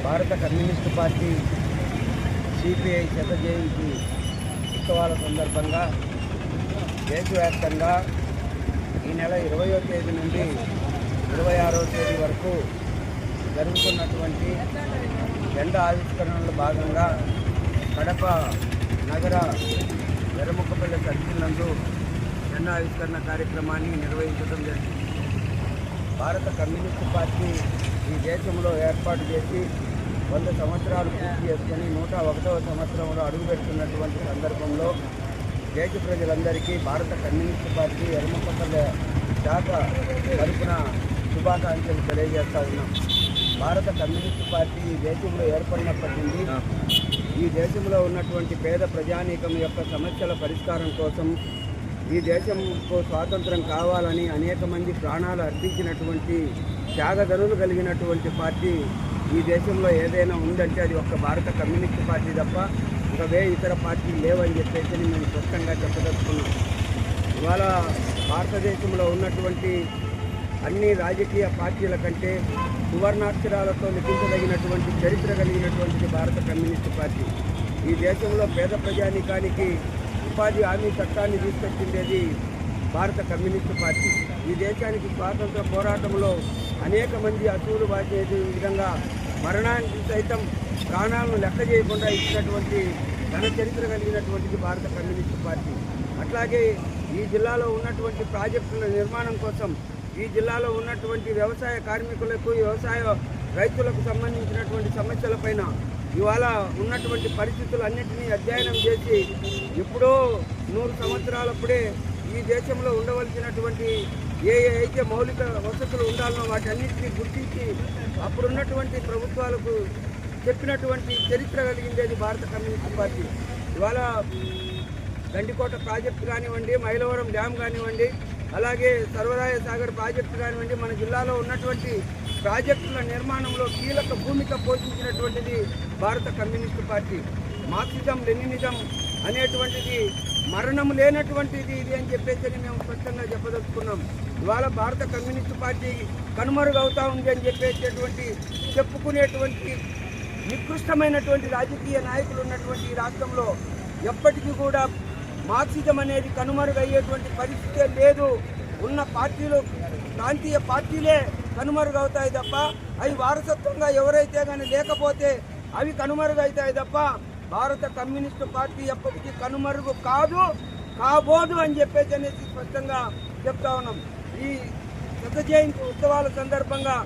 భారత communist party CPI శత జయంతి ఉత్సవాల సందర్భంగా దేశవ్యాప్తంగా ఈ నెల 20వ తేదీ నుండి 26వ తేదీ వరకు జరుగుతున్నటువంటి జెండా ఆవిష్కరణలో భాగంగా కడప నగర ఎర్రముక్కపల్లి సర్కిల్ నందు జెండా ఆవిష్కరణ కార్యక్రమాన్ని నిర్వహించడం జరిగింది. భారత కమ్యూనిస్టు పార్టీ ఈ దేశంలో ఏర్పాటు చేసి 100 సంవత్సరాలు పూర్తి చేసుకొని 101వ సంవత్సరంలో అడుగుపెడుతున్నటువంటి సందర్భంలో దేశ ప్రజలందరికీ భారత కమ్యూనిస్టు పార్టీ ఎర్రముక్కపల్లి శాఖ తరపున శుభాకాంక్షలు తెలియజేస్తూ ఉన్నాం. భారత కమ్యూనిస్టు పార్టీ ఈ దేశంలో ఏర్పడినప్పటి నుండి ఈ దేశంలో ఉన్నటువంటి పేద ప్రజానీకం యొక్క సమస్యల పరిష్కారం కోసం ఈ దేశంకు స్వాతంత్రం కావాలని అనేక మంది ప్రాణాలు అర్పించినటువంటి త్యాగధనులు కలిగినటువంటి పార్టీ ఈ దేశంలో ఏదైనా ఉందంటే అది ఒక్క భారత కమ్యూనిస్టు పార్టీ తప్ప ఇంకా ఇతర పార్టీలు లేవని చెప్పేసి మేము స్పష్టంగా చెప్పదలుచుకున్నాం. ఇవాళ భారతదేశంలో ఉన్నటువంటి అన్ని రాజకీయ పార్టీల కంటే సువర్ణాక్షరాలతో లిఖించదగినటువంటి చరిత్ర కలిగినటువంటిది భారత కమ్యూనిస్టు పార్టీ. ఈ దేశంలో పేద ప్రజానీకానికి ఉపాధి హామీ చట్టాన్ని తీసుకొచ్చిండేది భారత కమ్యూనిస్టు పార్టీ. ఈ దేశానికి స్వాతంత్ర పోరాటంలో అనేక మంది అసూలు బాసే విధంగా మరణానికి సైతం ప్రాణాలను లెక్క చేయకుండా ఇచ్చినటువంటి ఘన చరిత్ర కలిగినటువంటిది భారత కమ్యూనిస్టు పార్టీ. అట్లాగే ఈ జిల్లాలో ఉన్నటువంటి ప్రాజెక్టుల నిర్మాణం కోసం ఈ జిల్లాలో ఉన్నటువంటి వ్యవసాయ కార్మికులకు వ్యవసాయ రైతులకు సంబంధించినటువంటి సమస్యలపైన ఇవాళ ఉన్నటువంటి పరిస్థితులన్నింటినీ అధ్యయనం చేసి ఎప్పుడో 100 సంవత్సరాలప్పుడే ఈ దేశంలో ఉండవలసినటువంటి ఏ అయితే మౌలిక వసతులు ఉండాలనో వాటన్నింటినీ గుర్తించి అప్పుడున్నటువంటి ప్రభుత్వాలకు చెప్పినటువంటి చరిత్ర కలిగిందేది భారత కమ్యూనిస్టు పార్టీ. ఇవాళ గండికోట ప్రాజెక్టు కానివ్వండి, మైలవరం డ్యామ్ కానివ్వండి, అలాగే సర్వరాయ సాగర్ ప్రాజెక్టు కానివ్వండి, మన జిల్లాలో ఉన్నటువంటి ప్రాజెక్టుల నిర్మాణంలో కీలక భూమిక పోషించినటువంటిది భారత కమ్యూనిస్టు పార్టీ. మార్క్సిజం లెనినిజం అనేటువంటిది మరణం లేనటువంటిది ఇది అని చెప్పేసి మేము స్పష్టంగా చెప్పదలుచుకున్నాం. ఇవాళ భారత కమ్యూనిస్టు పార్టీ కనుమరుగవుతా ఉంది అని చెప్పేటటువంటి చెప్పుకునేటువంటి నికృష్టమైనటువంటి రాజకీయ నాయకులు ఉన్నటువంటి ఈ రాష్ట్రంలో ఎప్పటికీ కూడా మార్క్సిజం అనేది కనుమరుగయ్యేటువంటి పరిస్థితే లేదు. ఉన్న పార్టీలు ప్రాంతీయ పార్టీలే కనుమరుగవుతాయి తప్ప అవి వారసత్వంగా ఎవరైతే కానీ లేకపోతే అవి కనుమరుగవుతాయి తప్ప భారత కమ్యూనిస్టు పార్టీ ఎప్పటికీ కనుమరుగు కాదు, కాబోదు అని చెప్పేసి అనేసి స్పష్టంగా చెప్తా ఉన్నాం. ఈ శత జయంతి ఉత్సవాల సందర్భంగా